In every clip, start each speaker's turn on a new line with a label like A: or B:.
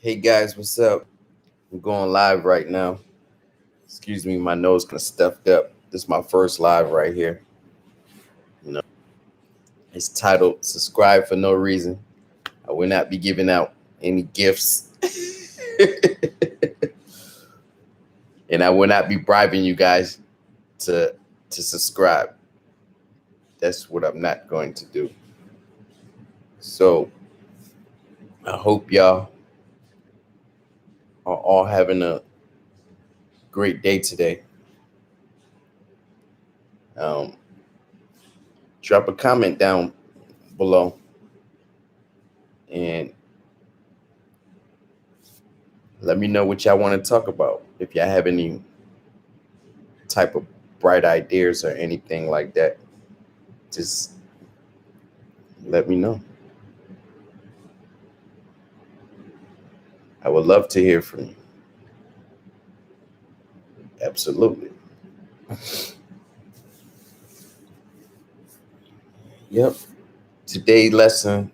A: Hey guys, what's up? I'm going live right now. Excuse me, my nose kind of stuffed up. This is my first live right here. You know, it's titled "Subscribe for No Reason." I will not be giving out any gifts, and I will not be bribing you guys to subscribe. That's what I'm not going to do. So I hope y'all are all having a great day today. Um, Drop a comment down below and let me know what y'all want to talk about. If y'all have any type of bright ideas or anything like that, just let me know. I would love to hear from you. Absolutely. Yep. Today's lesson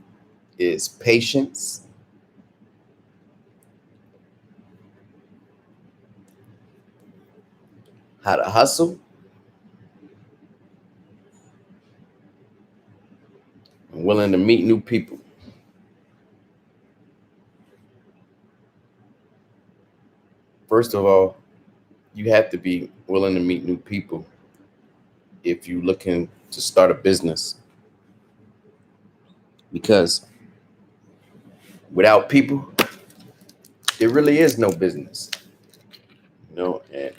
A: is patience, how to hustle, and willing to meet new people. First of all, you have to be willing to meet new people if you're looking to start a business, because without people, there really is no business. And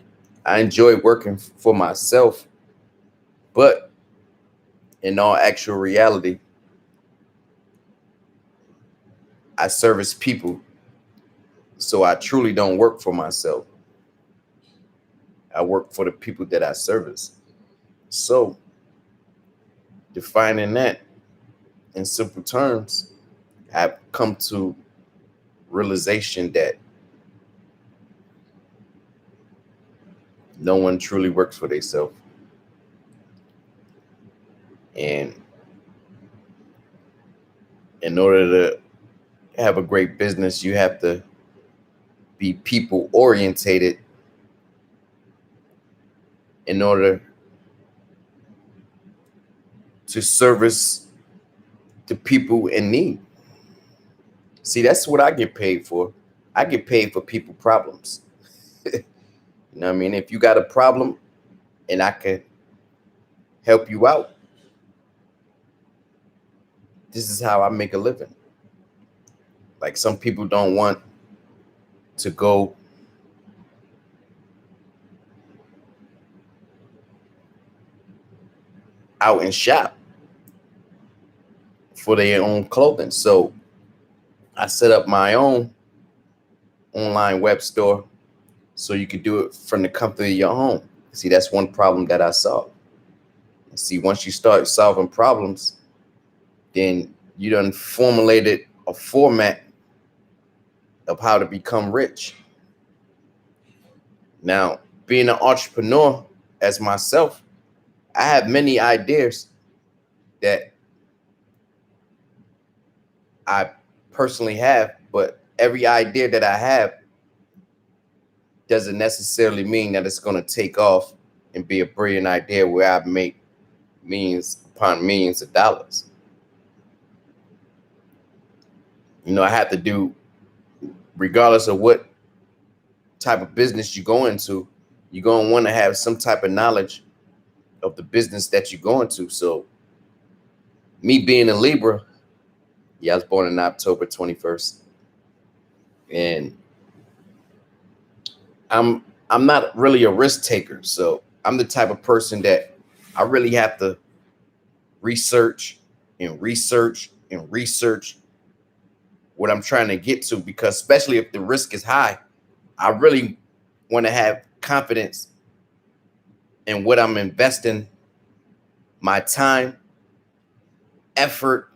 A: I enjoy working for myself, but in all actual reality, I service people. So I truly don't work for myself. I work for the people that I service. So defining that in simple terms, I've come to realization that no one truly works for themselves. And in order to have a great business, you have to be people orientated in order to service the people in need. See, that's what I get paid for. I get paid for people problems. You know what I mean? If you got a problem and I can help you out, this is how I make a living. Like, some people don't want to go out and shop for their own clothing. So I set up my own online web store so you could do it from the comfort of your home. See, that's one problem that I solve. See, once you start solving problems, then you done formulated a format of how to become rich. Now, being an entrepreneur as myself, I have many ideas that I personally have, but every idea that I have doesn't necessarily mean that it's going to take off and be a brilliant idea where I make millions upon millions of dollars. I have to do, regardless of what type of business you go into, you're going to want to have some type of knowledge of the business that you're going to. So me being a Libra, I was born on October 21st. And I'm not really a risk taker. So I'm the type of person that I really have to research and research and research what I'm trying to get to, because especially if the risk is high, I really want to have confidence in what I'm investing my time, effort,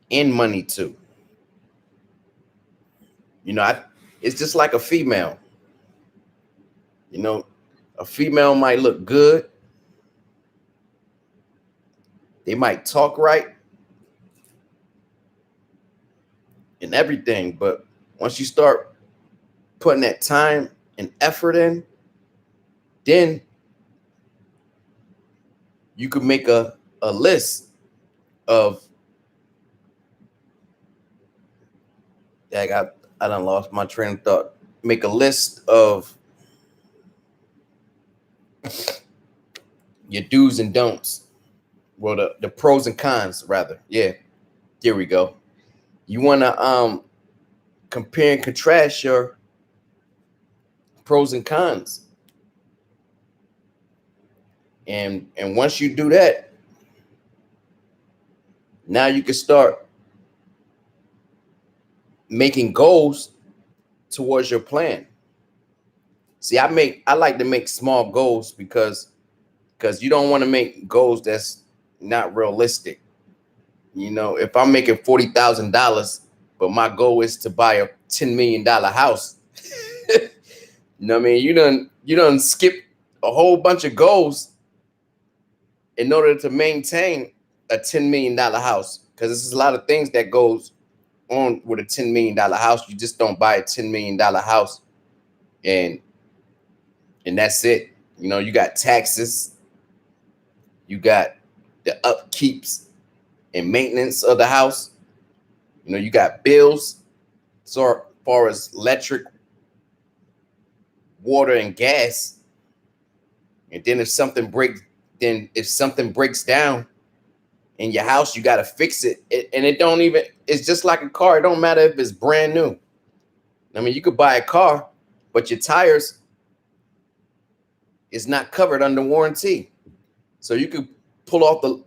A: and money to. It's just like a female. A female might look good. They might talk right and everything, but Once you start putting that time and effort in, then you could make a list of, I done lost my train of thought. Make a list of your do's and don'ts. Well, the pros and cons, rather. Yeah, there we go. You want to compare and contrast your pros and cons. And once you do that, now you can start making goals towards your plan. See, I like to make small goals because you don't want to make goals that's not realistic. You know, if I'm making $40,000, but my goal is to buy a $10 million house, you know what I mean? You done skip a whole bunch of goals in order to maintain a $10 million house. Because there's a lot of things that goes on with a $10 million house. You just don't buy a $10 million house and that's it. You know, you got taxes, you got the upkeeps and maintenance of the house. You know, you got bills. So as far as electric, water, and gas. And then if something breaks down in your house, you got to fix it. It's just like a car. It don't matter if it's brand new. I mean, you could buy a car, but your tires is not covered under warranty. So you could pull off the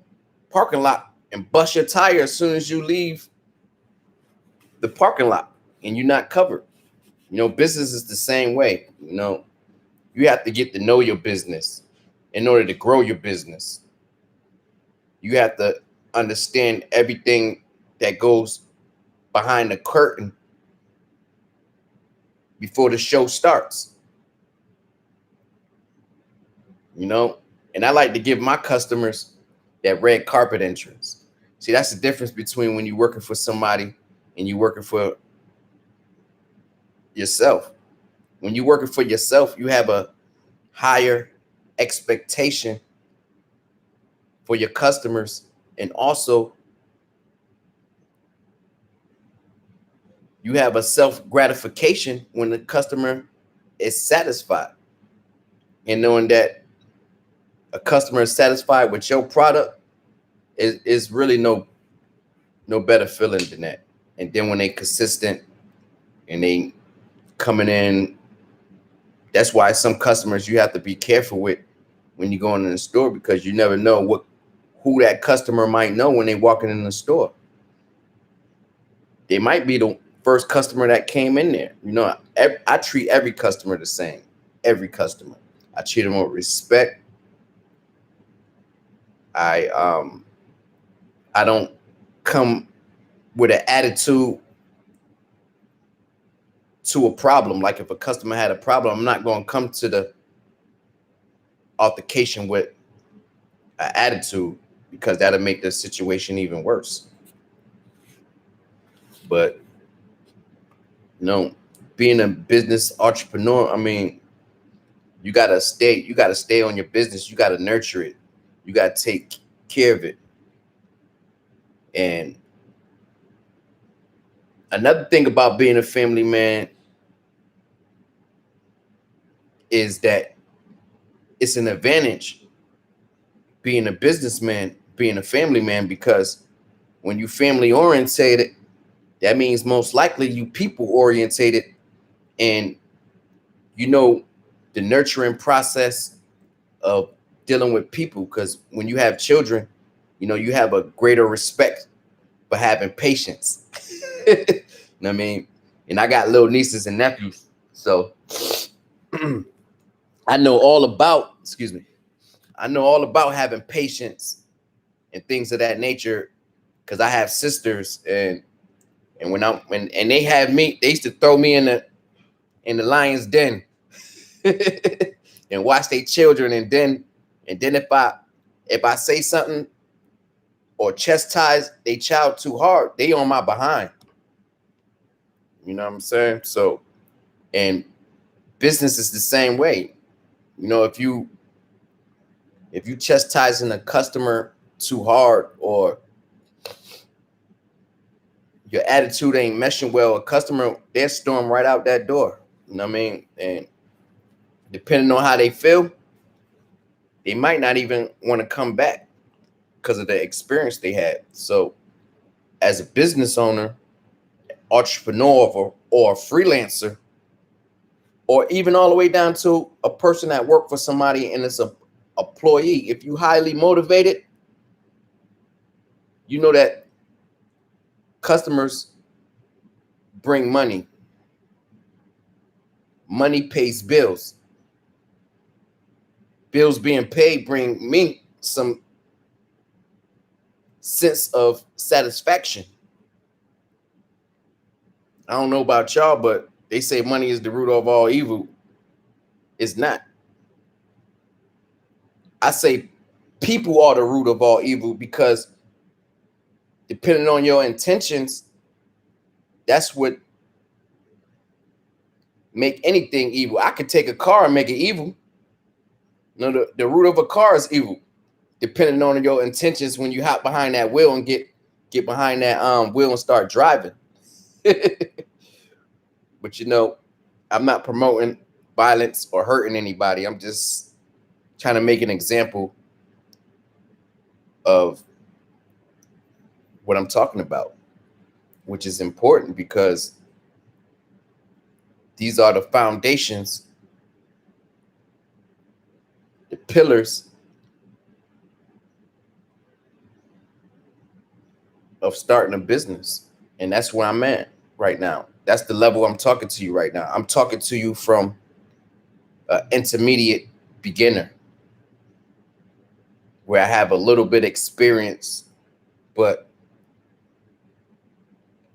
A: parking lot and bust your tire as soon as you leave the parking lot and you're not covered. You know, business is the same way. You know, you have to get to know your business in order to grow your business. You have to understand everything that goes behind the curtain before the show starts. You know, and I like to give my customers that red carpet entrance. See, that's the difference between when you're working for somebody and you're working for yourself. When you're working for yourself, you have a higher expectation for your customers, and also you have a self-gratification when the customer is satisfied. And knowing that a customer is satisfied with your product is really no better feeling than that. And then when they consistent and they coming in, that's why some customers you have to be careful with when you go in the store, because you never know who that customer might know when they walking in the store. They might be the first customer that came in there. You know, I treat every customer the same. Every customer, I treat them with respect. I don't come with an attitude to a problem. Like if a customer had a problem, I'm not going to come to the altercation with an attitude, because that'll make the situation even worse. But you know, being a business entrepreneur, I mean, you gotta stay on your business. You gotta nurture it. You gotta take care of it. And another thing about being a family man is that it's an advantage being a businessman, being a family man, because when you family orientated, that means most likely you people orientated, and you know the nurturing process of dealing with people. Because when you have children, you know, you have a greater respect for having patience. You know what I mean? And I got little nieces and nephews, so I know all about, having patience and things of that nature, because I have sisters, and when they have me, they used to throw me in the lion's den and watch their children, and then if I say something or chastise their child too hard, they on my behind. You know what I'm saying? So, and business is the same way. You know, if you chastising a customer too hard, or your attitude ain't meshing well, a customer, they'll storm right out that door. You know what I mean? And depending on how they feel, they might not even want to come back because of the experience they had. So as a business owner, entrepreneur, or a freelancer, or even all the way down to a person that worked for somebody and is a employee, if you highly motivated, you know that customers bring money. Money pays bills. Bills being paid bring me some sense of satisfaction. I don't know about y'all, but they say money is the root of all evil. It's not. I say people are the root of all evil, because depending on your intentions, that's what make anything evil. I could take a car and make it evil. You know, the root of a car is evil, depending on your intentions when you hop behind that wheel and get behind that wheel and start driving. But you know, I'm not promoting violence or hurting anybody. I'm just trying to make an example of what I'm talking about, which is important because these are the foundations, the pillars of starting a business. And that's where I'm at right now. That's the level I'm talking to you right now. I'm talking to you from an intermediate beginner, where I have a little bit experience, but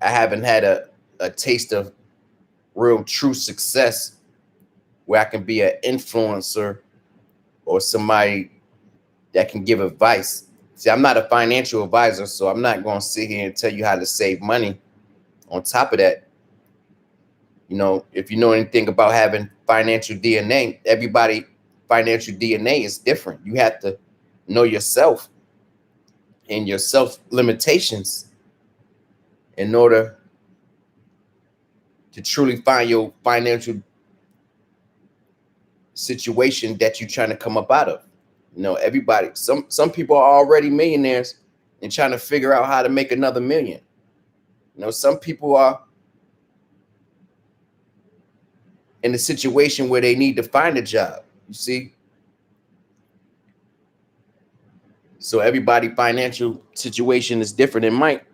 A: I haven't had a taste of real true success where I can be an influencer or somebody that can give advice. See, I'm not a financial advisor, so I'm not going to sit here and tell you how to save money. On top of that, you know, if you know anything about having financial DNA, everybody financial DNA is different. You have to know yourself and your self limitations in order to truly find your financial situation that you're trying to come up out of. You know, everybody, some people are already millionaires and trying to figure out how to make another million. You know, some people are in a situation where they need to find a job. You see? So everybody financial situation is different. It might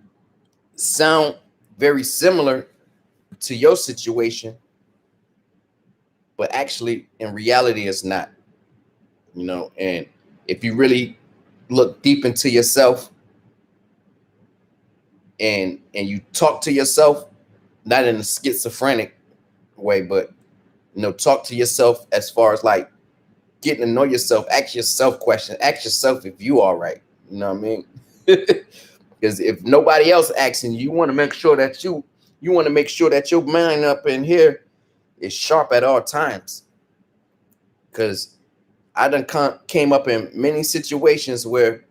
A: sound very similar to your situation, but actually in reality it's not. You know, and if you really look deep into yourself and you talk to yourself, not in a schizophrenic way, but you know, talk to yourself as far as like getting to know yourself. Ask yourself questions. Ask yourself if you are right. You know what I mean? Because if nobody else asking you, you want to make sure that you want to make sure that your mind up in here is sharp at all times. Because I done came up in many situations where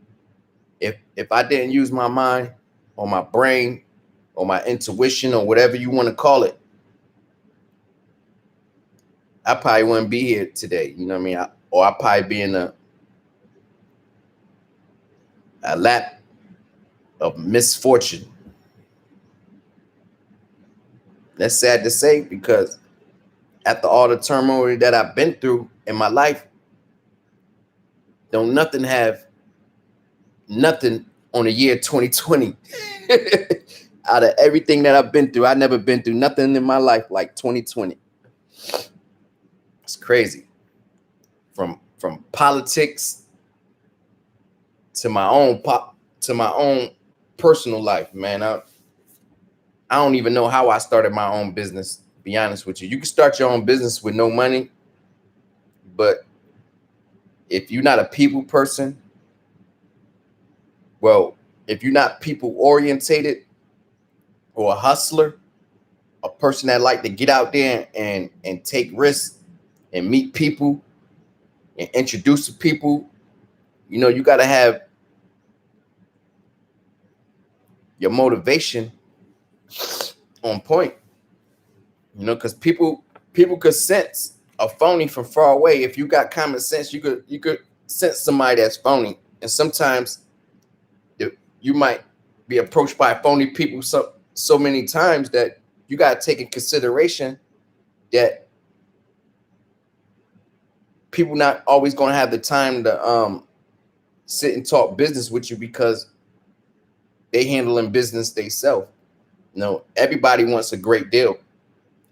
A: if I didn't use my mind or my brain or my intuition or whatever you want to call it, I probably wouldn't be here today. You know what I mean? Or I probably be in a lap of misfortune. That's sad to say, because after all the turmoil that I've been through in my life, don't nothing have nothing on the year 2020. Out of everything that I've been through, I never been through nothing in my life like 2020. It's crazy. From politics to my own personal life, man. I don't even know how I started my own business, to be honest with you. You can start your own business with no money, but if you're not a people person, well, if you're not people orientated or a hustler, a person that like to get out there and take risks and meet people and introduce to people, you know, you got to have your motivation on point, you know, because people could sense a phony from far away. If you got common sense, you could sense somebody that's phony. And sometimes you might be approached by phony people so many times that you got to take in consideration that people not always going to have the time to sit and talk business with you because they handling business themselves. You know, everybody wants a great deal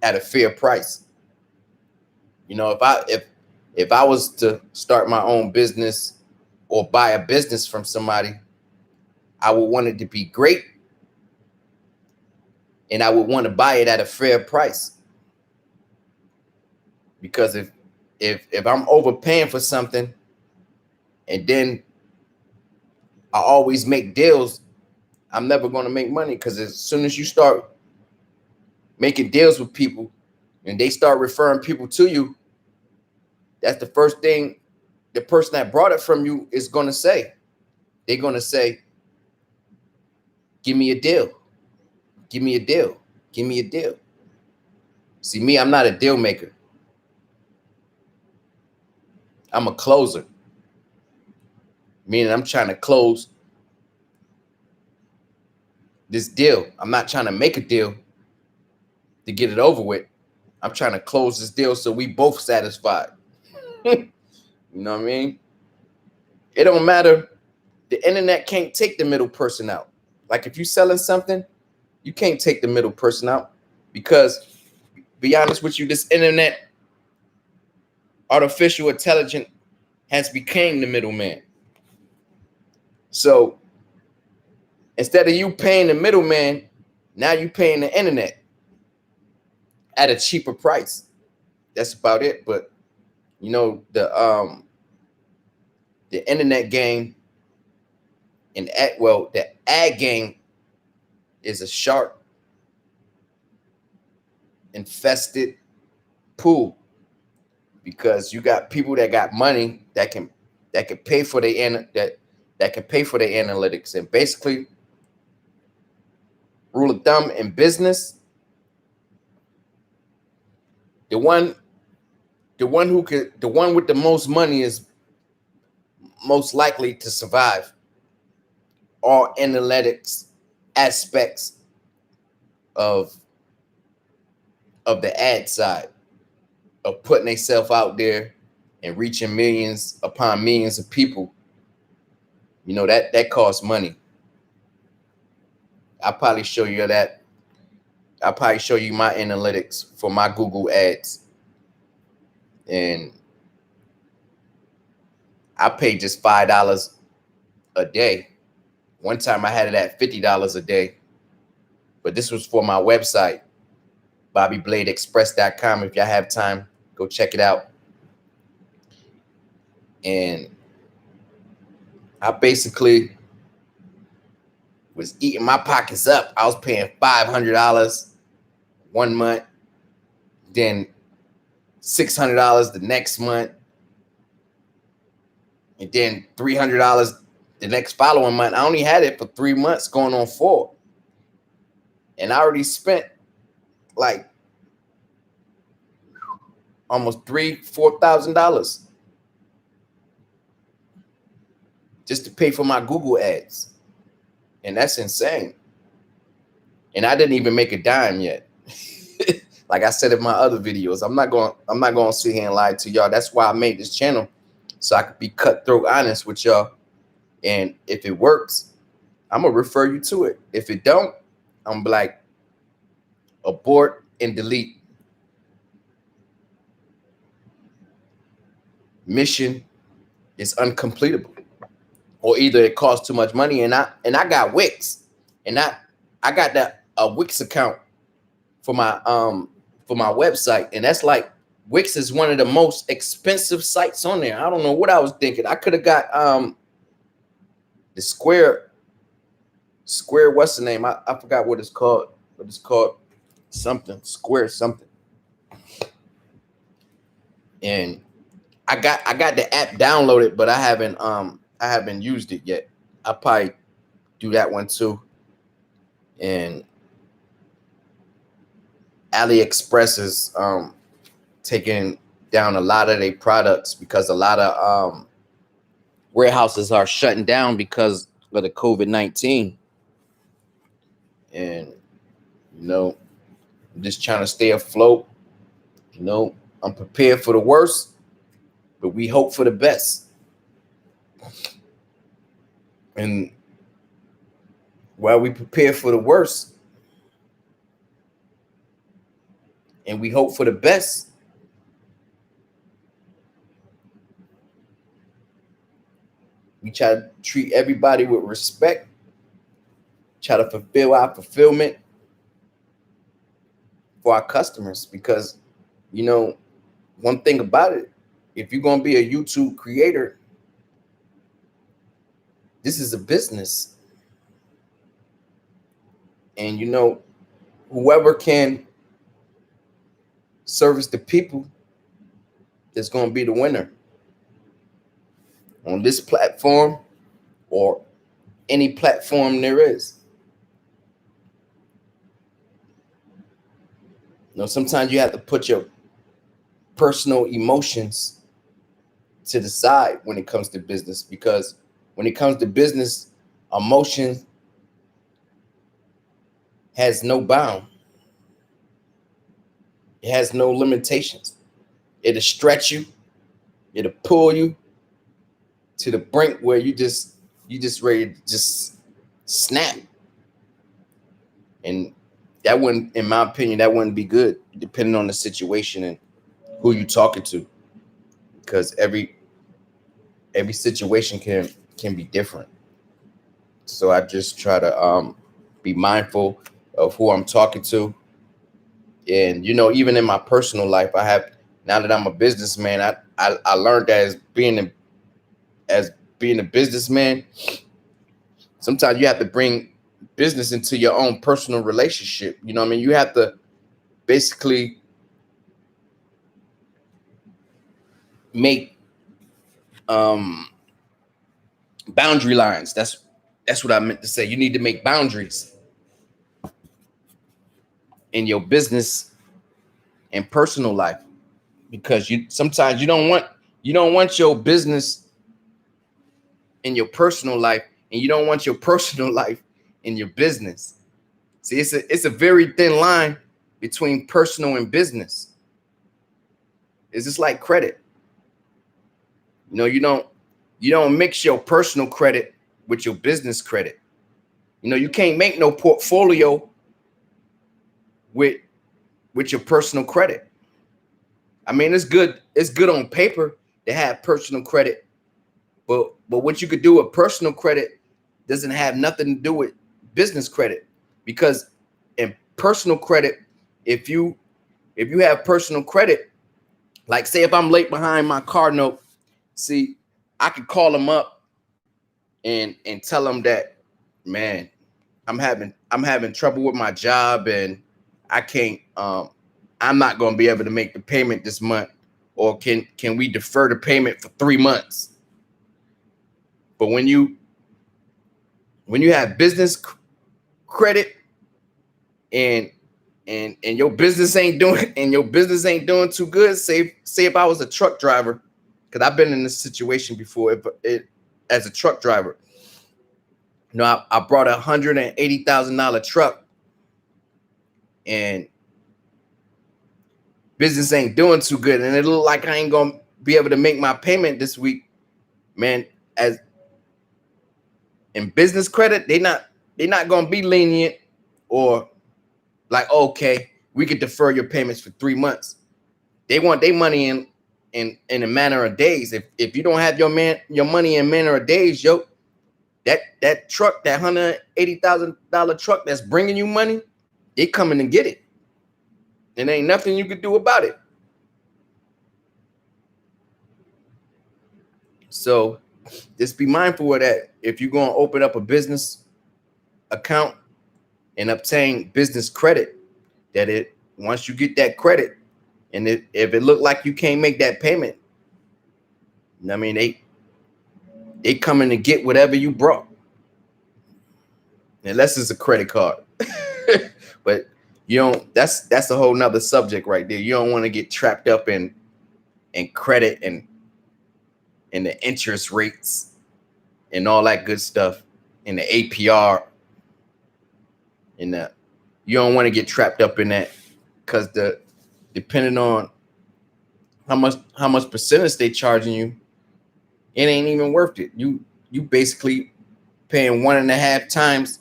A: at a fair price. You know, if I was to start my own business or buy a business from somebody, I would want it to be great, and I would want to buy it at a fair price. Because if I'm overpaying for something and then I always make deals, I'm never going to make money. Because as soon as you start making deals with people and they start referring people to you, that's the first thing the person that brought it from you is going to say. They're going to say, give me a deal. Give me a deal. Give me a deal. See, me, I'm not a deal maker. I'm a closer. Meaning I'm trying to close this deal. I'm not trying to make a deal to get it over with. I'm trying to close this deal so we both satisfied. You know what I mean? It don't matter. The internet can't take the middle person out. Like if you're selling something, you can't take the middle person out because, be honest with you, this internet, artificial intelligence has become the middleman. So instead of you paying the middleman, now you paying the internet at a cheaper price. That's about it. But you know, the internet game and the ad game is a shark infested pool, because you got people that got money that can pay for that can pay for their analytics. And basically, rule of thumb in business, the one with the most money is most likely to survive all analytics aspects of the ad side, of putting themselves out there and reaching millions upon millions of people. You know, that costs money. I'll probably show you that. I'll probably show you my analytics for my Google ads. And I pay just $5 a day. One time I had it at $50 a day. But this was for my website, BobbyBladeExpress.com. If y'all have time, go check it out. And I basically was eating my pockets up. I was paying $500 one month, then $600 the next month, and then $300 the next following month. I only had it for 3 months, going on 4. And I already spent like almost $4,000 just to pay for my Google ads. And that's insane. And I didn't even make a dime yet. Like I said in my other videos, I'm not going to sit here and lie to y'all. That's why I made this channel, so I could be cutthroat honest with y'all. And if it works, I'm going to refer you to it. If it don't, I'm like, abort and delete. Mission is uncompletable. Or either it costs too much money, and I got Wix, and I got a Wix account for my website, and that's like, Wix is one of the most expensive sites on there. I don't know what I was thinking. I could have got the Square, what's the name? I forgot what it's called. something, Square something. And I got the app downloaded, but I haven't used it yet. I'll probably do that one too. And AliExpress is taking down a lot of their products because a lot of warehouses are shutting down because of the COVID-19. And I'm just trying to stay afloat. I'm prepared for the worst, but we hope for the best. And while we prepare for the worst and we hope for the best, we try to treat everybody with respect, try to fulfill our fulfillment for our customers. Because, one thing about it, if you're going to be a YouTube creator, this is a business. And, whoever can service the people is going to be the winner on this platform or any platform there is. Sometimes you have to put your personal emotions to the side when it comes to business, because when it comes to business, emotion has no bound. It has no limitations. It'll stretch you. It'll pull you to the brink where you just ready to just snap. And that wouldn't, in my opinion, that wouldn't be good, depending on the situation and who you're talking to, because every situation can be different. So I just try to be mindful of who I'm talking to. And even in my personal life, now that I'm a businessman, I learned that as being a businessman, sometimes you have to bring business into your own personal relationship. You have to basically make boundary lines. That's what I meant to say. You need to make boundaries in your business and personal life, because sometimes you don't want your business in your personal life, and you don't want your personal life in your business. See, it's a very thin line between personal and business. It's just like credit. You don't mix your personal credit with your business credit. You can't make no portfolio with your personal credit. I mean, it's good on paper to have personal credit, but what you could do with personal credit doesn't have nothing to do with business credit. Because in personal credit, if you have personal credit, like say if I'm late behind my car note, see, I could call them up and tell them that, man, I'm having trouble with my job and I can't I'm not going to be able to make the payment this month, or can we defer the payment for 3 months? But when you have business credit and your business ain't doing too good, say if I was a truck driver, because I've been in this situation before, as a truck driver. I brought $180,000 truck, and business ain't doing too good, and it look like I ain't gonna be able to make my payment this week, man. As in business credit, they not gonna be lenient, or like, okay, we could defer your payments for 3 months. They want their money in a matter of days. If you don't have your money in a matter of days, that truck, that $180,000 truck that's bringing you money, they coming to get it. And ain't nothing you could do about it. So just be mindful of that. If you're going to open up a business account and obtain business credit, that once you get that credit, and if it look like you can't make that payment, I mean, they coming to get whatever you brought, unless it's a credit card. But you don't. That's a whole nother subject right there. You don't want to get trapped up in credit and the interest rates and all that good stuff, and the APR, and that you don't want to get trapped up in that, because depending on how much percentage they charging you, it ain't even worth it. You basically paying 1.5 times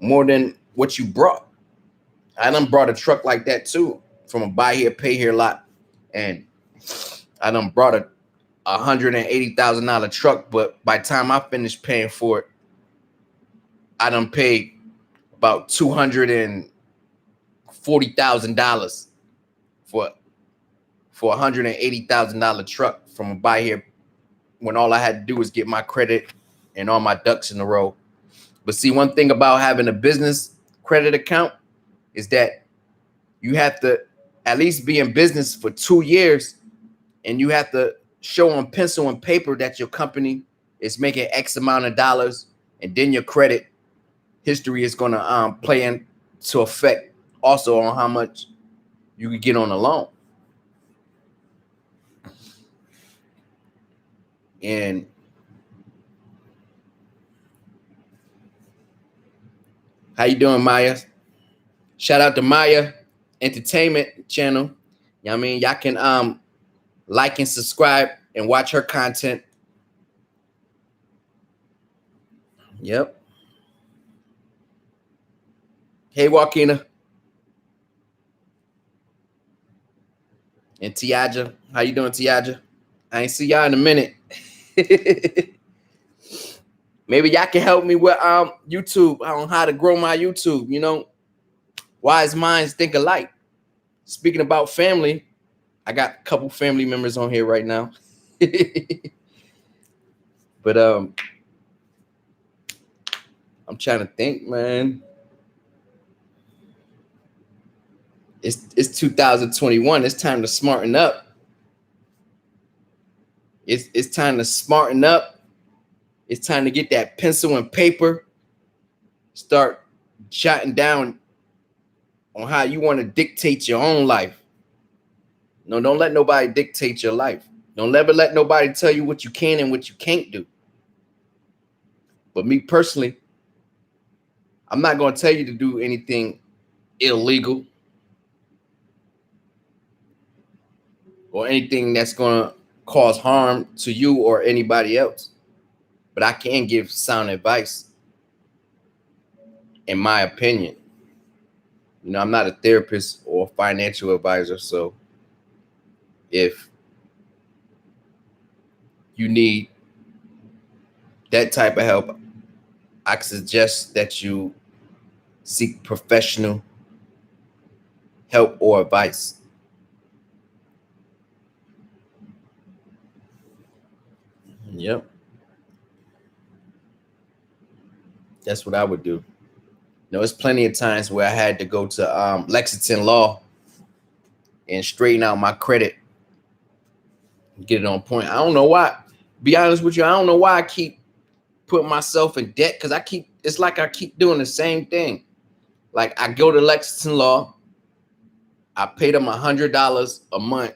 A: more than what you brought. I done brought a truck like that too, from a buy here, pay here lot, and I done brought a $180,000 truck, but by the time I finished paying for it, I done paid about $240,000 for a $180,000 truck from a buy here, when all I had to do was get my credit and all my ducks in a row. But see, one thing about having a business credit account is that you have to at least be in business for 2 years, and you have to show on pencil and paper that your company is making X amount of dollars, and then your credit history is going to play into effect also on how much you could get on a loan. And how you doing, Maya? Shout out to Maya Entertainment channel. You know what I mean? Y'all can like and subscribe and watch her content. Yep. Hey, Joaquina. And Tiaja. How you doing, Tiaja? I ain't see y'all in a minute. Maybe y'all can help me with YouTube, on how to grow my YouTube. You know, wise minds think alike. Speaking about family, I got a couple family members on here right now. But I'm trying to think, man. It's 2021. It's time to smarten up. It's time to smarten up. It's time to get that pencil and paper. Start jotting down on how you want to dictate your own life. No, don't let nobody dictate your life. Don't ever let nobody tell you what you can and what you can't do. But me personally, I'm not going to tell you to do anything illegal or anything that's going to cause harm to you or anybody else. But I can give sound advice, in my opinion. You know, I'm not a therapist or financial advisor, so if you need that type of help, I suggest that you seek professional help or advice. Yep. That's what I would do. You know, there's plenty of times where I had to go to Lexington Law and straighten out my credit, get it on point. I don't know why. Be honest with you, I don't know why I keep putting myself in debt, because it's like I keep doing the same thing. Like, I go to Lexington Law, I pay them $100 a month,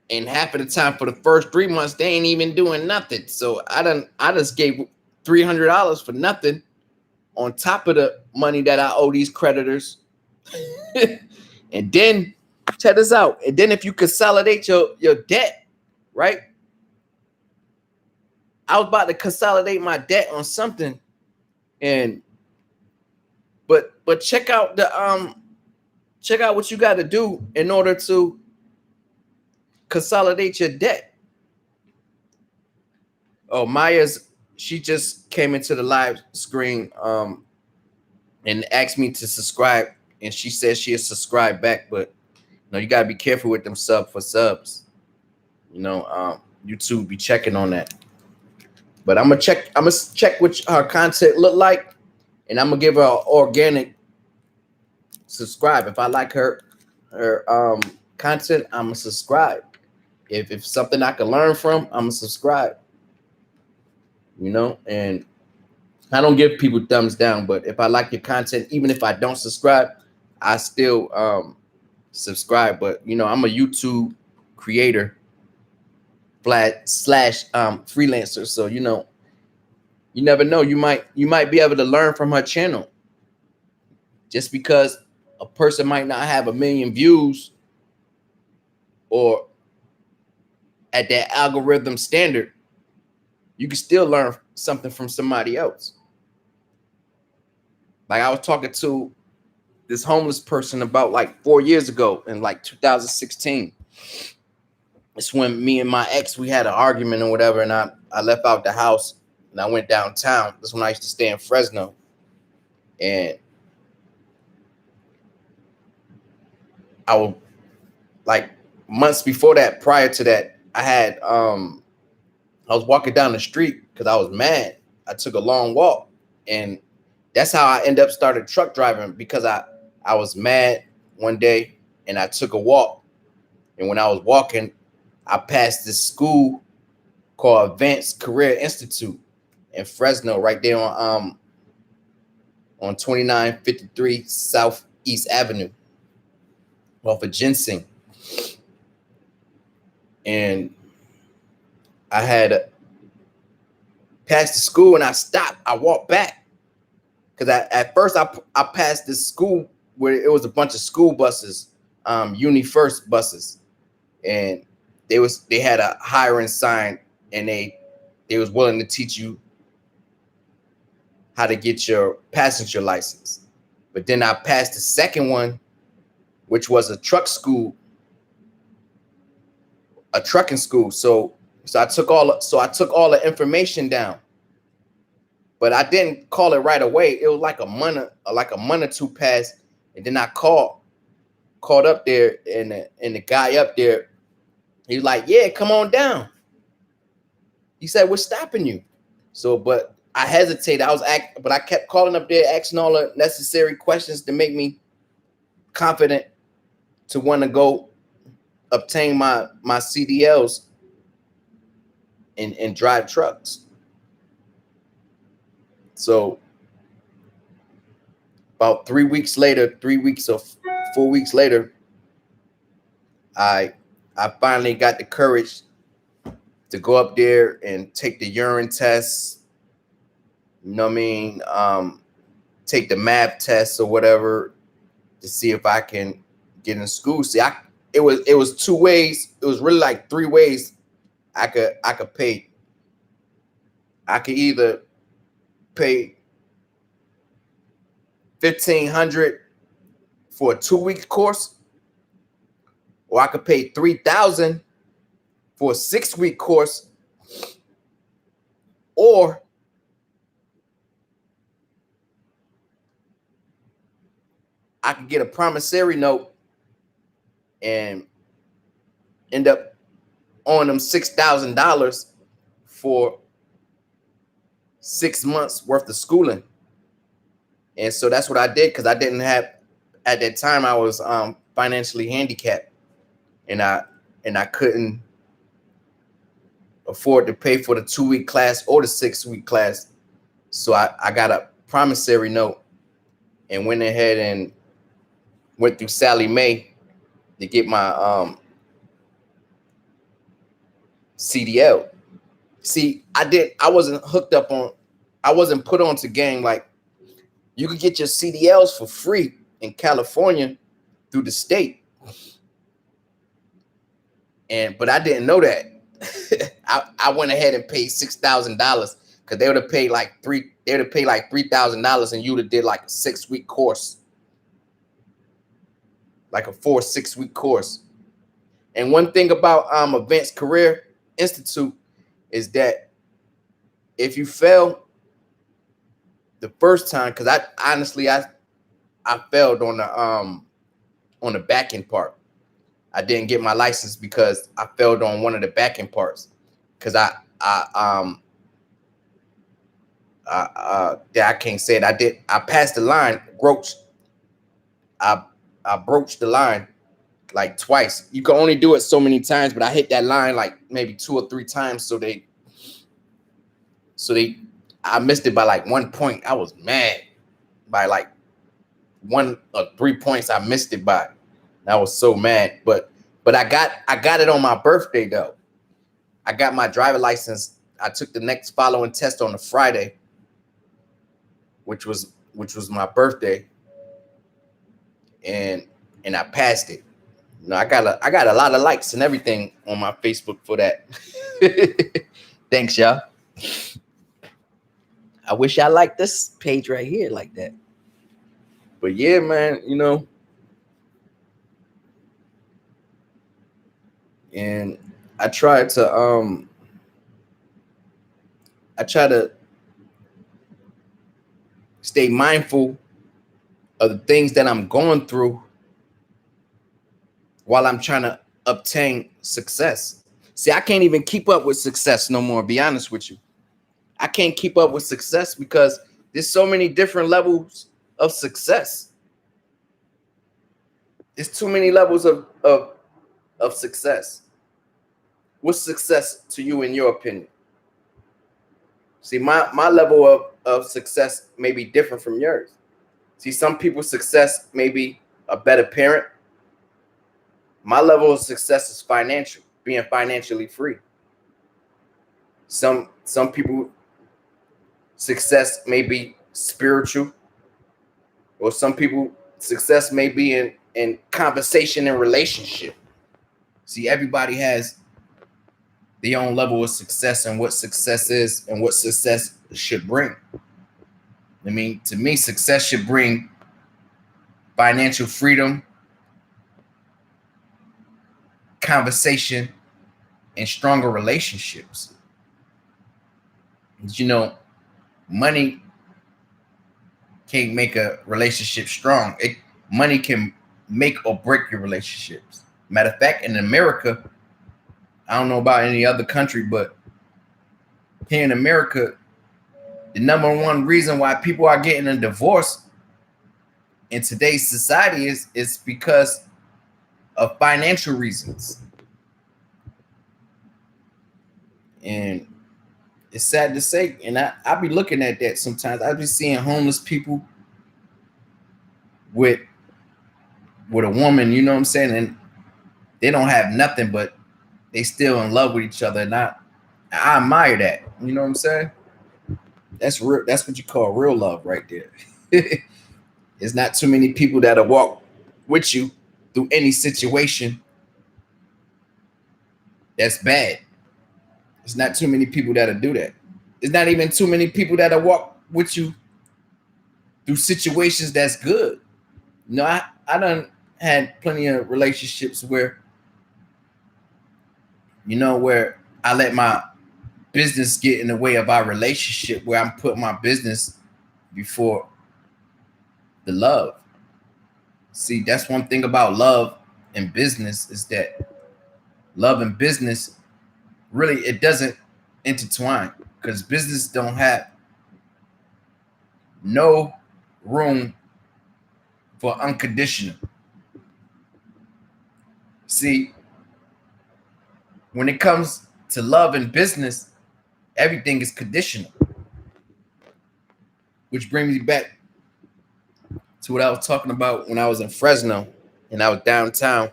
A: and half of the time for the first 3 months they ain't even doing nothing. So I just gave $300 for nothing on top of the money that I owe these creditors. And then check this out. And then if you consolidate your debt, right? I was about to consolidate my debt on something, and but check out what you got to do in order to consolidate your debt. Oh, she just came into the live screen and asked me to subscribe, and she says she'll subscribe back, but you gotta be careful with them subs. You know, YouTube be checking on that. But I'm gonna check what her content look like, and I'm gonna give her an organic subscribe. If I like her content, I'm gonna subscribe. If something I can learn from, I'm gonna subscribe. You know, and I don't give people thumbs down, but if I like your content, even if I don't subscribe, I still subscribe. But you know, I'm a YouTube creator slash freelancer, so you know, you never know. You might be able to learn from her channel. Just because a person might not have 1 million views or at that algorithm standard, you can still learn something from somebody else. Like I was talking to this homeless person about like 4 years ago in like 2016. It's when me and my ex, we had an argument or whatever, and I left out the house and I went downtown. That's when I used to stay in Fresno. And I was like months before that, prior to that, I was walking down the street because I was mad. I took a long walk, and that's how I ended up started truck driving, because I was mad one day and I took a walk. And when I was walking, I passed this school called Advanced Career Institute in Fresno, right there on 2953 Southeast Avenue off of Ginseng. And I had passed the school and I stopped. I walked back because at first I passed this school where it was a bunch of school buses, Uni First buses, and they had a hiring sign, and they was willing to teach you how to get your passenger license. But then I passed the second one, which was a trucking school. So I took all the information down, but I didn't call it right away. It was like a month or two passed, and then I called up there, and the guy up there, he was like, "Yeah, come on down." He said, "What's stopping you?" So, but I hesitated. But I kept calling up there, asking all the necessary questions to make me confident to want to go obtain my CDLs and drive trucks. So about 3 weeks later, 4 weeks later, I finally got the courage to go up there and take the urine test. You know what I mean? Take the math test or whatever to see if I can get in school. See, it was 2 ways. It was really like 3 ways I could pay. I could either pay $1,500 for a 2-week course, or I could pay $3,000 for a 6-week course, or I could get a promissory note and end up owing them $6,000 for 6 months worth of schooling. And so that's what I did, because I didn't have, at that time I was financially handicapped, and I couldn't afford to pay for the 2-week class or the 6-week class. So I got a promissory note and went ahead and went through Sally Mae to get my CDL. See, I wasn't put on to game. Like, you could get your CDLs for free in California through the state. But I didn't know that. I went ahead and paid $6,000, because they would have paid like $3,000, and you would have did like a 6-week course, like a 6-week course. And one thing about Advanced Career Institute is that if you fail the first time, because I failed on the back end part. I didn't get my license because I failed on one of the back end parts, because I can't say it. I passed the line, broached I broached the line like twice. You can only do it so many times, but I hit that line like maybe 2 or 3 times. So I missed it by like 1 point. I was mad by like 1 or 3 points. I missed it by. I was so mad, but I got it on my birthday though. I got my driver license. I took the next following test on a Friday, which was my birthday, and I passed it. You know, I got a lot of likes and everything on my Facebook for that. Thanks, y'all. I wish I liked this page right here like that. But yeah, man, you know, and I try to stay mindful of the things that I'm going through while I'm trying to obtain success. See, I can't even keep up with success no more, be honest with you. I can't keep up with success because there's so many different levels of success. There's too many levels of success. What's success to you in your opinion? See, my level of success may be different from yours. See, some people's success may be a better parent. My level of success is financial, being financially free. Some people success may be spiritual, or some people success may be in conversation and relationship. See, everybody has their own level of success and what success is and what success should bring. I mean, to me, success should bring financial freedom, conversation, and stronger relationships. You know, money can't make a relationship strong. Money can make or break your relationships. Matter of fact, in America, I don't know about any other country, but here in America, the number one reason why people are getting a divorce in today's society is because of financial reasons. And it's sad to say, and I be looking at that sometimes. I be seeing homeless people with a woman, you know what I'm saying, and they don't have nothing, but they still in love with each other, and I admire that. You know what I'm saying? That's real. That's what you call real love right there. It's not too many people that'll walk with you through any situation that's bad. It's not too many people that'll do that. There's not even too many people that'll walk with you through situations that's good. You know, I done had plenty of relationships where, you know, where I let my business get in the way of our relationship, where I'm putting my business before the love. See, that's one thing about love and business, is that love and business really, it doesn't intertwine, because business don't have no room for unconditional. See, when it comes to love and business, everything is conditional, which brings me back to what I was talking about when I was in Fresno and I was downtown,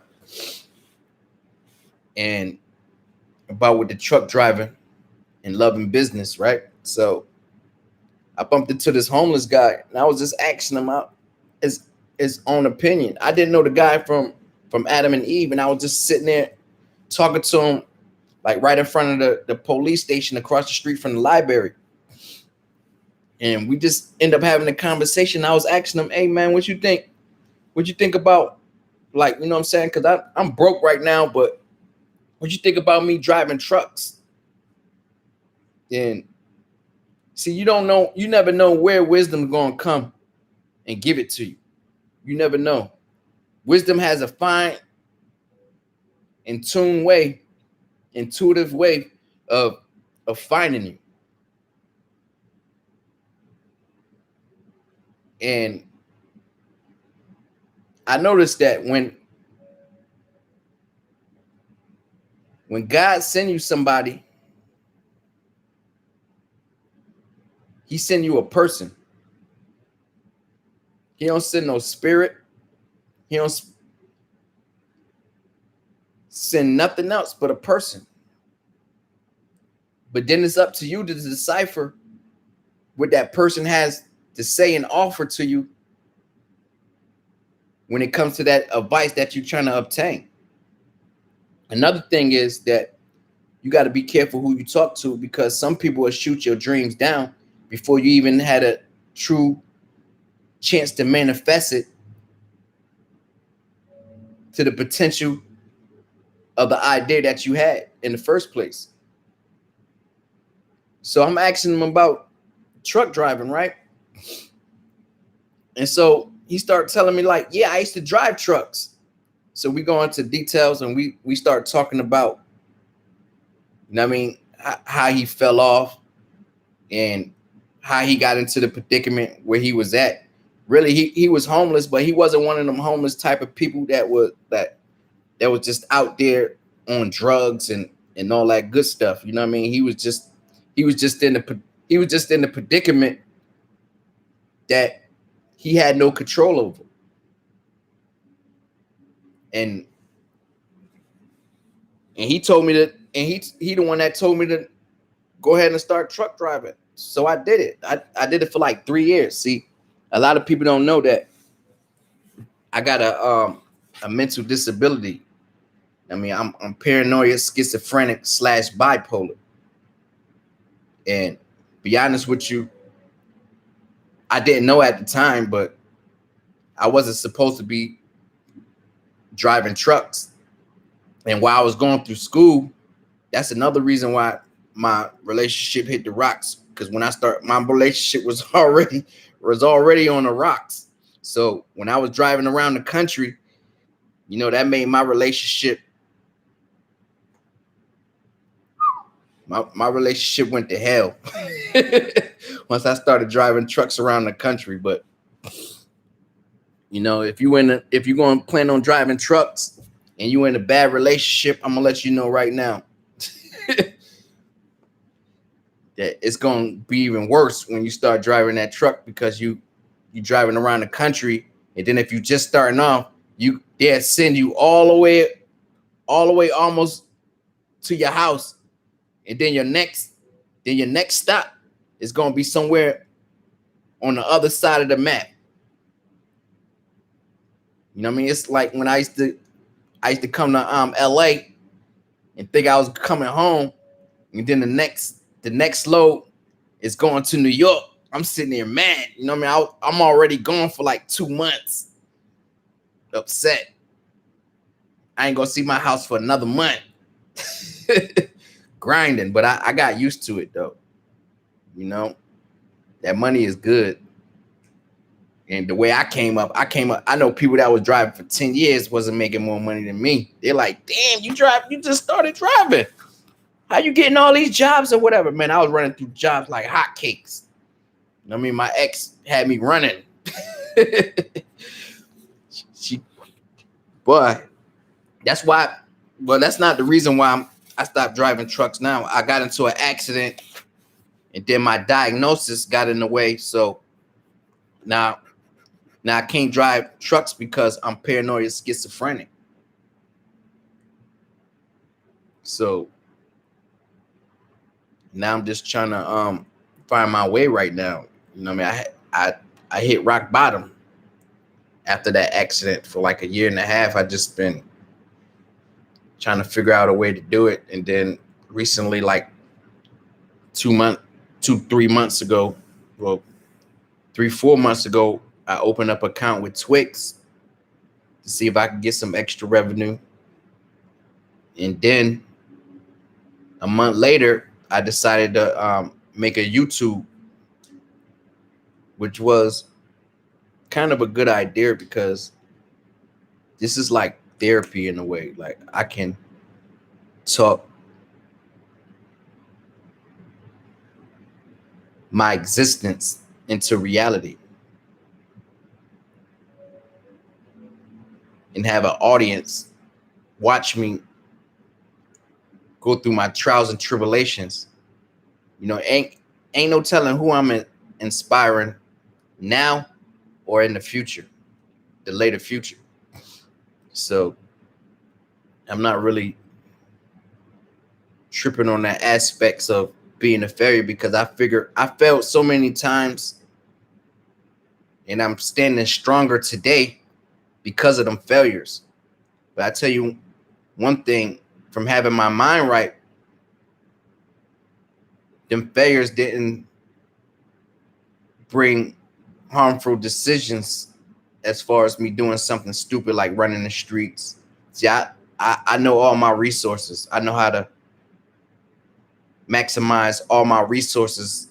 A: and about with the truck driver and love and business, right? So I bumped into this homeless guy, and I was just asking him out his own opinion. I didn't know the guy from Adam and Eve, and I was just sitting there talking to him, like right in front of the police station across the street from the library. And we just end up having a conversation. I was asking him, "Hey man, what you think? What you think about, like, you know what I'm saying? Because I'm broke right now, but what you think about me driving trucks?" And see, you never know where wisdom's gonna come and give it to you. You never know. Wisdom has a fine, intuitive way of finding you. And I noticed that when God send you somebody, he send you a person. He don't send no spirit. He don't send nothing else but a person. But then it's up to you to decipher what that person has to say and offer to you when it comes to that advice that you're trying to obtain. Another thing is that you got to be careful who you talk to, because some people will shoot your dreams down before you even had a true chance to manifest it to the potential of the idea that you had in the first place. So I'm asking him about truck driving, right? And so he started telling me like, yeah, I used to drive trucks. So we go into details and we start talking about, you know what I mean, how he fell off and how he got into the predicament where he was at. Really, he was homeless, but he wasn't one of them homeless type of people that was just out there on drugs and all that good stuff. You know what I mean? He was just in the predicament that he had no control over. And he told me that, and he the one that told me to go ahead and start truck driving. So I did it. I did it for like 3 years. See, a lot of people don't know that I got a mental disability. I mean, I'm paranoid, schizophrenic / bipolar. And be honest with you, I didn't know at the time, but I wasn't supposed to be driving trucks. And while I was going through school, that's another reason why my relationship hit the rocks. Because when I started, my relationship was already on the rocks. So when I was driving around the country, you know, that made my relationship, my relationship went to hell once I started driving trucks around the country. But you know, if you're going to plan on driving trucks and you're in a bad relationship, I'm gonna let you know right now that it's going to be even worse when you start driving that truck, because you driving around the country, and then if you just starting off, they'll send you all the way almost to your house, and then your next stop is going to be somewhere on the other side of the map. You know what I mean? It's like when I used to come to LA and think I was coming home, and then the next load is going to New York. I'm sitting there mad. You know what I mean? I'm already gone for like 2 months. Upset. I ain't gonna see my house for another month. Grinding, but I got used to it though. You know, that money is good. And the way I came up, I know people that was driving for 10 years wasn't making more money than me. They're like, damn, you just started driving. How you getting all these jobs or whatever? Man, I was running through jobs like hotcakes. I mean, my ex had me running. But that's why. Well, that's not the reason why I stopped driving trucks now. I got into an accident, and then my diagnosis got in the way. So now I can't drive trucks because I'm paranoid and schizophrenic. So now I'm just trying to find my way right now. You know what I mean? I hit rock bottom after that accident. For like a year and a half. I just been trying to figure out a way to do it. And then recently, like 3 months ago, well, 4 months ago, I opened up an account with Twix to see if I could get some extra revenue. And then a month later, I decided to make a YouTube, which was kind of a good idea because this is like therapy in a way. Like I can talk my existence into reality. and have an audience watch me go through my trials and tribulations. You know, ain't no telling who I'm inspiring now or in the future, the later future. So I'm not really tripping on that aspects of being a failure, because I figure I failed so many times and I'm standing stronger today because of them failures. But I tell you one thing, from having my mind right, them failures didn't bring harmful decisions as far as me doing something stupid like running the streets. See, I know all my resources. I know how to maximize all my resources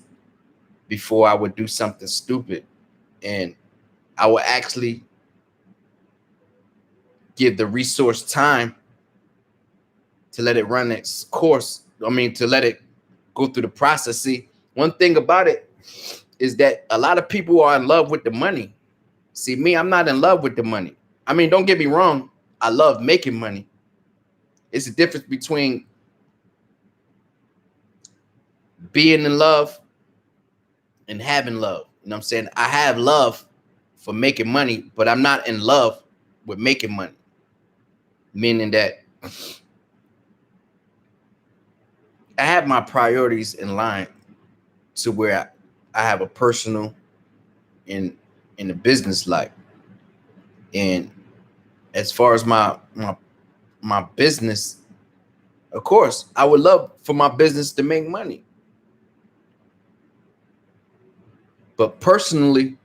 A: before I would do something stupid. And I would actually give the resource time to let it run its course. I mean, to let it go through the process. See, one thing about it is that a lot of people are in love with the money. See, me, I'm not in love with the money. I mean, don't get me wrong. I love making money. It's a difference between being in love and having love. You know what I'm saying? I have love for making money, but I'm not in love with making money. Meaning that I have my priorities in line to where I have a personal and in the business life. And as far as my business, of course, I would love for my business to make money. But personally,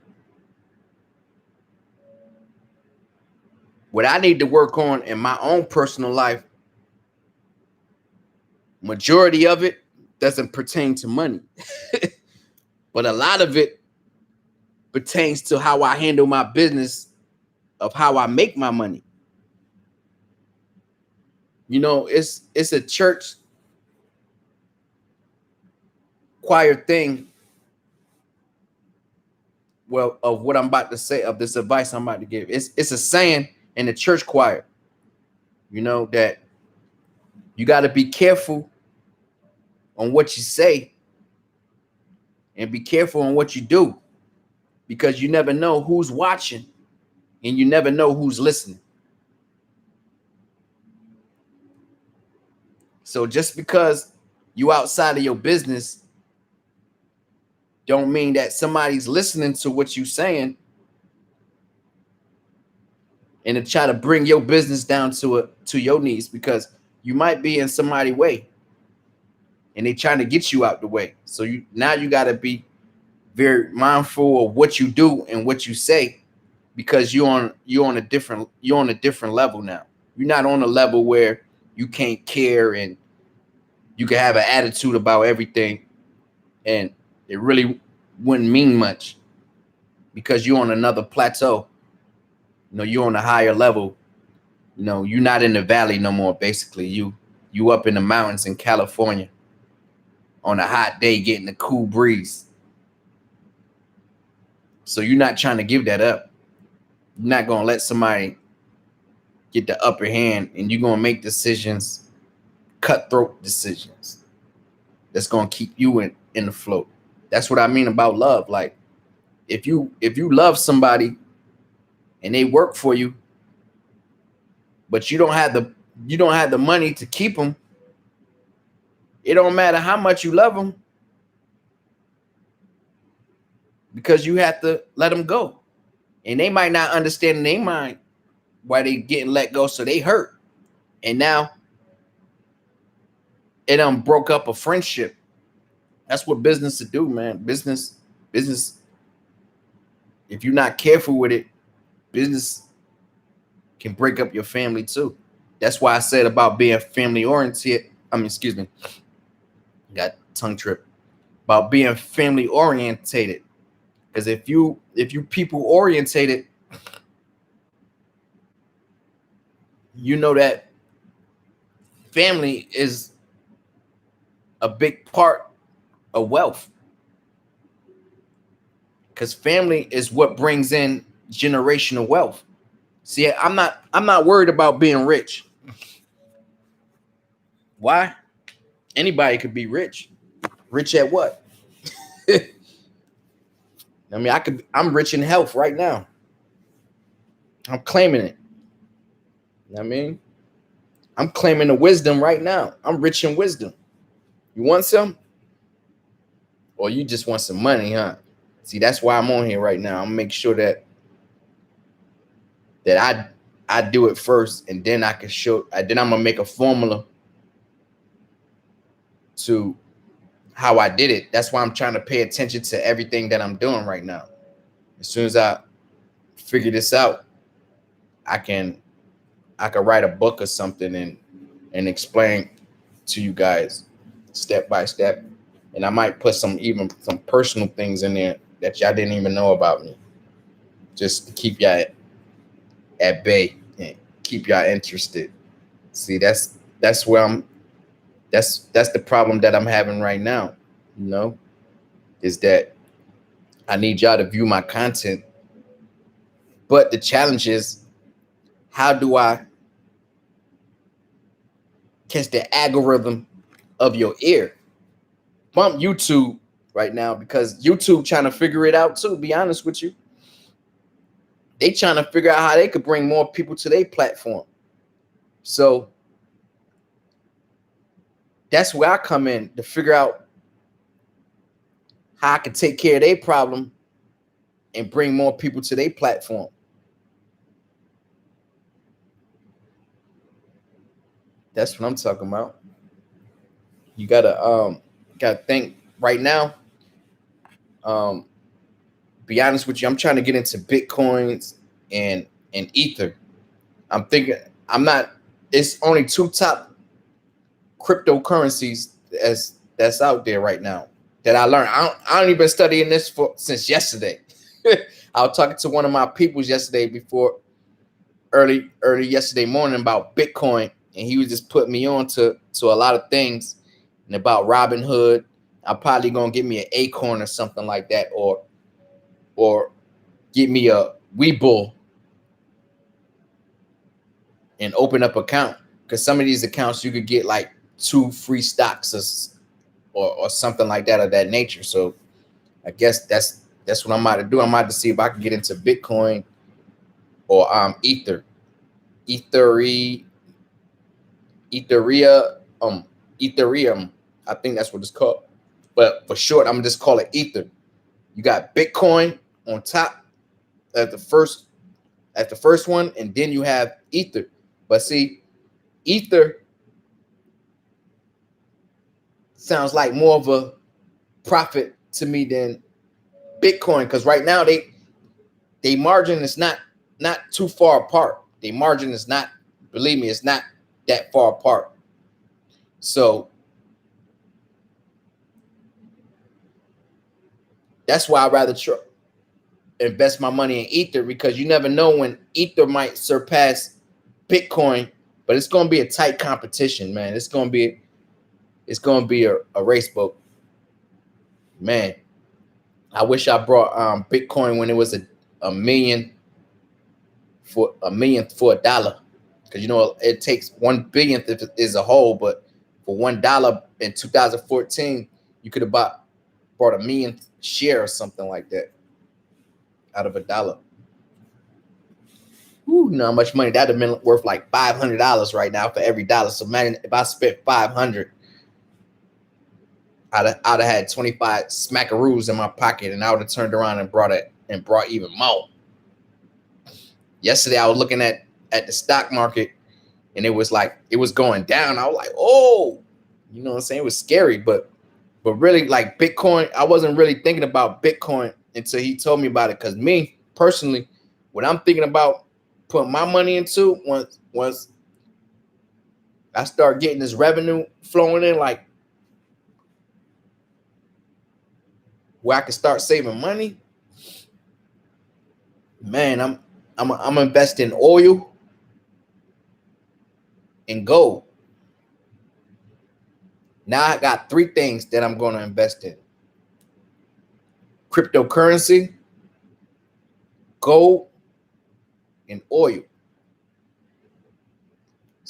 A: what I need to work on in my own personal life, majority of it doesn't pertain to money. But a lot of it pertains to how I handle my business, of how I make my money. You know, it's a church choir thing. Well, of what I'm about to say, of this advice I'm about to give. It's a saying in the church choir, you know, that you got to be careful on what you say and be careful on what you do, because you never know who's watching and you never know who's listening. So just because you outside of your business don't mean that somebody's listening to what you're saying and to try to bring your business down to your knees, because you might be in somebody's way and they trying to get you out the way. So you got to be very mindful of what you do and what you say, because you're on a different level now. You're not on a level where you can't care and you can have an attitude about everything and it really wouldn't mean much, because you're on another plateau. You know, you're on a higher level. You know, you're not in the valley no more. Basically, you up in the mountains in California on a hot day getting a cool breeze. So you're not trying to give that up. You're not going to let somebody get the upper hand, and you're going to make decisions, cutthroat decisions, that's going to keep you in the flow. That's what I mean about love. Like, if you love somebody and they work for you, but you don't have the money to keep them, it don't matter how much you love them, because you have to let them go. And they might not understand in their mind why they getting let go, so they hurt. And now it broke up a friendship. That's what business to do, man. Business, if you're not careful with it, business can break up your family too. That's why I said about being family oriented. I mean, excuse me, got tongue trip. About being family orientated. Because if you people orientated, you know that family is a big part of wealth. Because family is what brings in generational wealth. See, I'm not worried about being rich. Why? Anybody could be rich. Rich at what? I mean, I'm rich in health right now. I'm claiming it. You know what I mean? I'm claiming the wisdom right now. I'm rich in wisdom. You want some? Or you just want some money, huh? See, that's why I'm on here right now. I'm gonna make sure that I do it first, and then I can show. Then I'm gonna make a formula to how I did it. That's why I'm trying to pay attention to everything that I'm doing right now. As soon as I figure this out, I can write a book or something and explain to you guys step by step. And I might put some personal things in there that y'all didn't even know about me, just to keep y'all at bay and keep y'all interested. See, that's where that's the problem that I'm having right now, you know, is that I need y'all to view my content. But the challenge is, how do I catch the algorithm of your ear? Bump YouTube right now, because YouTube trying to figure it out too, be honest with you. They trying to figure out how they could bring more people to their platform. So that's where I come in, to figure out how I can take care of their problem and bring more people to their platform. That's what I'm talking about. You gotta think right now. Be honest with you, I'm trying to get into Bitcoins and Ether. I'm thinking it's only two top cryptocurrencies that's out there right now that I learned. I don't even been studying this since yesterday. I was talking to one of my peoples yesterday, before early yesterday morning, about Bitcoin, and he was just putting me on to a lot of things, and about Robinhood. I'm probably gonna get me an Acorn or something like that, or get me a Webull and open up account, because some of these accounts you could get like 2 free stocks or something like that, of that nature. So I guess that's what I'm about to do. I'm about to see if I can get into Bitcoin or Ether. Ethereum. Ethereum. I think that's what it's called. But for short, I'm just call it Ether. You got Bitcoin on top at the first one, and then you have Ether. But see, Ether sounds like more of a profit to me than Bitcoin, because right now they margin is not too far apart. They margin is not, believe me, it's not that far apart. So that's why I'd rather invest my money in Ether, because you never know when Ether might surpass Bitcoin. But it's going to be a tight competition, man. It's going to be a race boat, man. I wish I brought Bitcoin when it was a million for $1, because you know it takes 1 billionth if it is a whole, but for $1 in 2014, you could have brought a millionth share or something like that out of $1. Ooh, you know how much money that'd have been worth? Like $500 right now for every dollar. So imagine if I spent 500, I'd have had 25 smackaroos in my pocket, and I would have turned around and brought even more. Yesterday I was looking at the stock market, and it was going down. I was like, oh, you know what I'm saying? It was scary, but really, like Bitcoin, I wasn't really thinking about Bitcoin until he told me about it. Because me personally, what I'm thinking about putting my money into, once I start getting this revenue flowing in, like where I can start saving money, man, I'm investing in oil and gold. Now I got 3 things that I'm going to invest in: cryptocurrency, gold, and oil.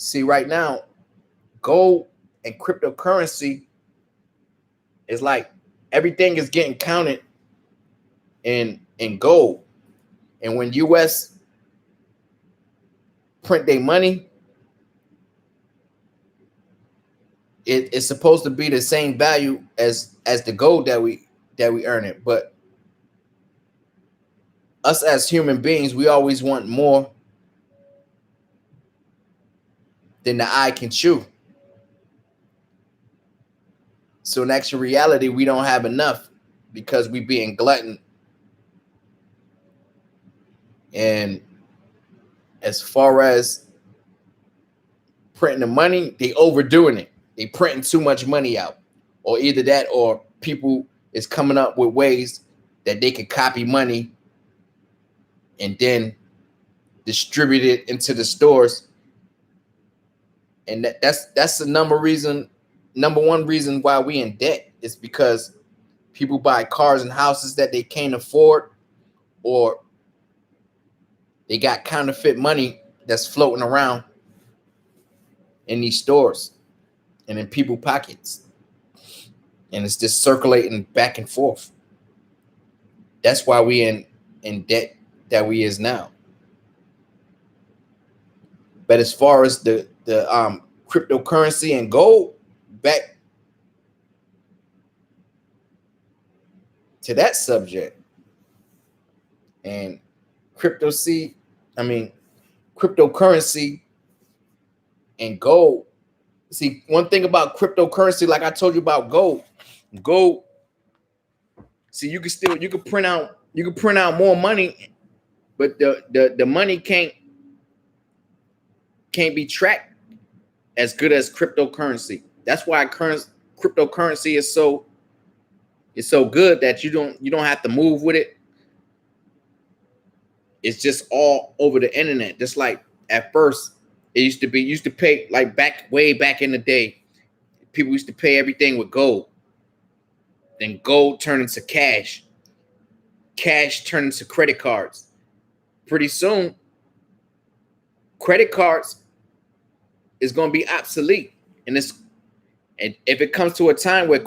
A: See, right now, gold and cryptocurrency is like everything is getting counted in gold. And when US print their money, it's supposed to be the same value as the gold that we earn it. But us as human beings, we always want more than the eye can chew. So in actual reality, we don't have enough because we being glutton. And as far as printing the money, they overdoing it. They printing too much money out. Or either that or people is coming up with ways that they can copy money and then distribute it into the stores. And that's the number one reason why we in debt is because people buy cars and houses that they can't afford, or they got counterfeit money that's floating around in these stores and in people's pockets. And it's just circulating back and forth. That's why we in debt that we is now. But as far as the cryptocurrency and gold, back to that subject, and cryptocurrency and gold. See, one thing about cryptocurrency, like I told you about gold, see, you can print out more money, but the money can't be tracked as good as cryptocurrency. That's why cryptocurrency is so good that you don't have to move with it. It's just all over the internet. Just like at first it used to pay, like way back in the day, people used to pay everything with gold. Then gold turned into cash. Cash turned into credit cards. Pretty soon, credit cards is going to be obsolete. And if it comes to a time where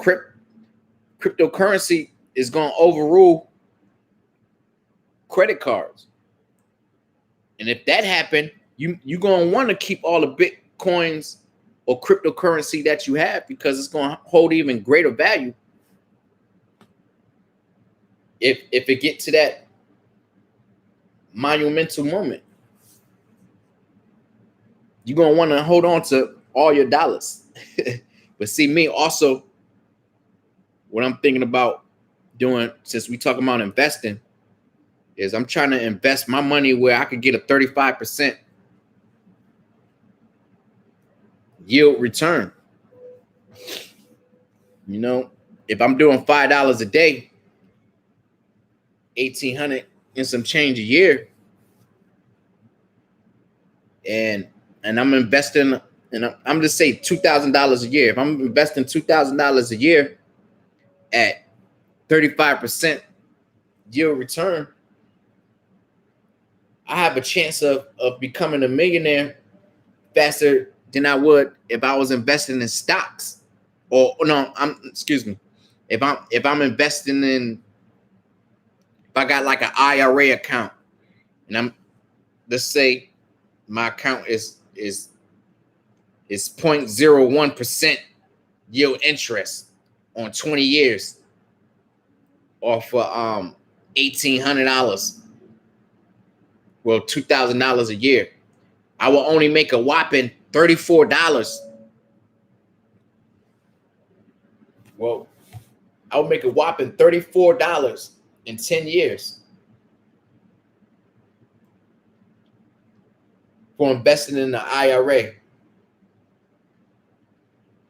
A: cryptocurrency is going to overrule credit cards, and if that happened, you're going to want to keep all the Bitcoins or cryptocurrency that you have, because it's going to hold even greater value if it gets to that monumental moment. You're going to want to hold on to all your dollars. But see, me also, what I'm thinking about doing, since we talking about investing, is I'm trying to invest my money where I could get a 35% yield return. You know, if I'm doing $5 a day, $1,800 and some change a year, and I'm investing, and I'm just say $2,000 a year. If I'm investing $2,000 a year at 35% yield return, I have a chance of becoming a millionaire faster than I would if I was investing in stocks. Or no, if I'm investing in, if I got like an IRA account, and let's say my account is 0.01% yield interest on 20 years, or for $1,800, well, $2,000 a year, I will only make a whopping $34. Well, I would make a whopping $34 in 10 years for investing in the IRA.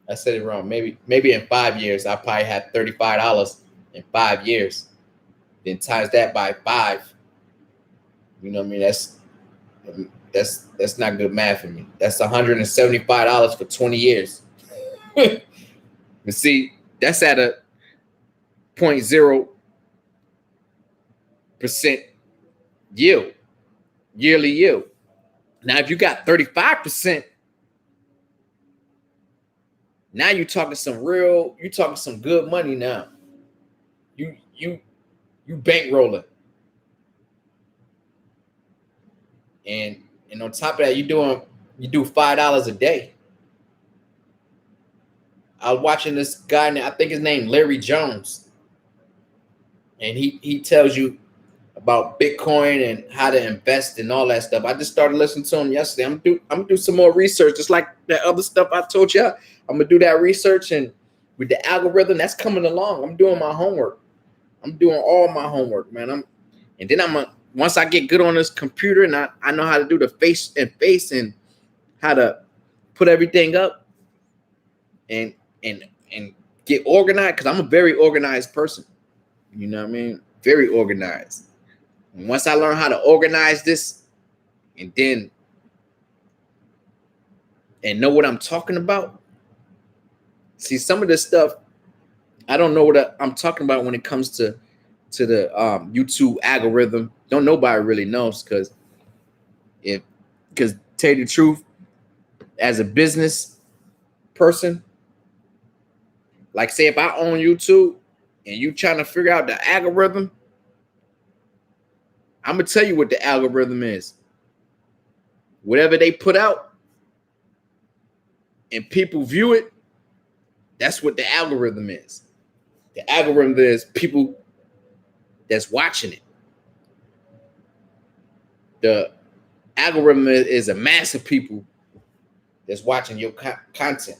A: I said it wrong. Maybe in 5 years, I probably have $35 in 5 years. Then times that by 5. You know what I mean? That's not good math for me. That's $175 for 20 years. But see, that's at a 0.0% yield, yearly yield. Now, if you got 35% Now you talking some good money now. You bankrolling. And on top of that, you do $5 a day. I was watching this guy, I think his name Larry Jones, and he tells you about Bitcoin and how to invest and all that stuff. I just started listening to him yesterday. I'm gonna do some more research, just like that other stuff I told you. I'm gonna do that research, and with the algorithm that's coming along, I'm doing my homework. I'm doing all my homework, man. Once I get good on this computer and I know how to do the face and how to put everything up and get organized, because I'm a very organized person. You know what I mean? Very organized. And once I learn how to organize this and know what I'm talking about, see, some of this stuff I don't know what I'm talking about when it comes to the YouTube algorithm. Don't nobody really knows, because tell you the truth, as a business person, like say if I own YouTube and you trying to figure out the algorithm, I'm gonna tell you what the algorithm is. Whatever they put out and people view it, that's what the algorithm is. The algorithm is people that's watching it. The algorithm is a mass of people that's watching your content.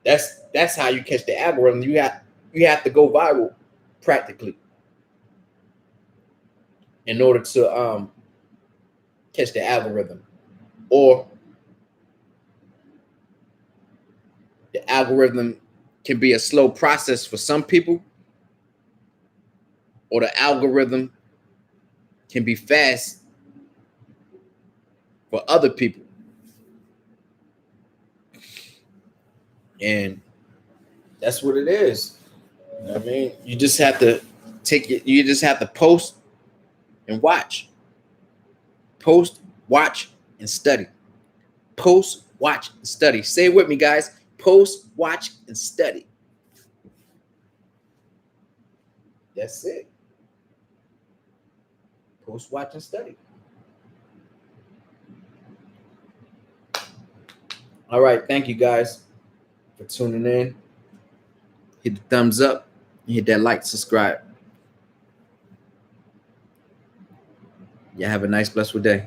A: That's how you catch the algorithm. You have to go viral practically in order to catch the algorithm. Or the algorithm can be a slow process for some people, or the algorithm can be fast for other people. And that's what it is. You know what I mean? You just have to you just have to post and watch. Post, watch, and study. Post, watch, and study. Say it with me, guys. Post, watch, and study. That's it. Post, watch, and study. All right. Thank you, guys, for tuning in. Hit the thumbs up. Hit that like, subscribe. Y'all have a nice, blessed day.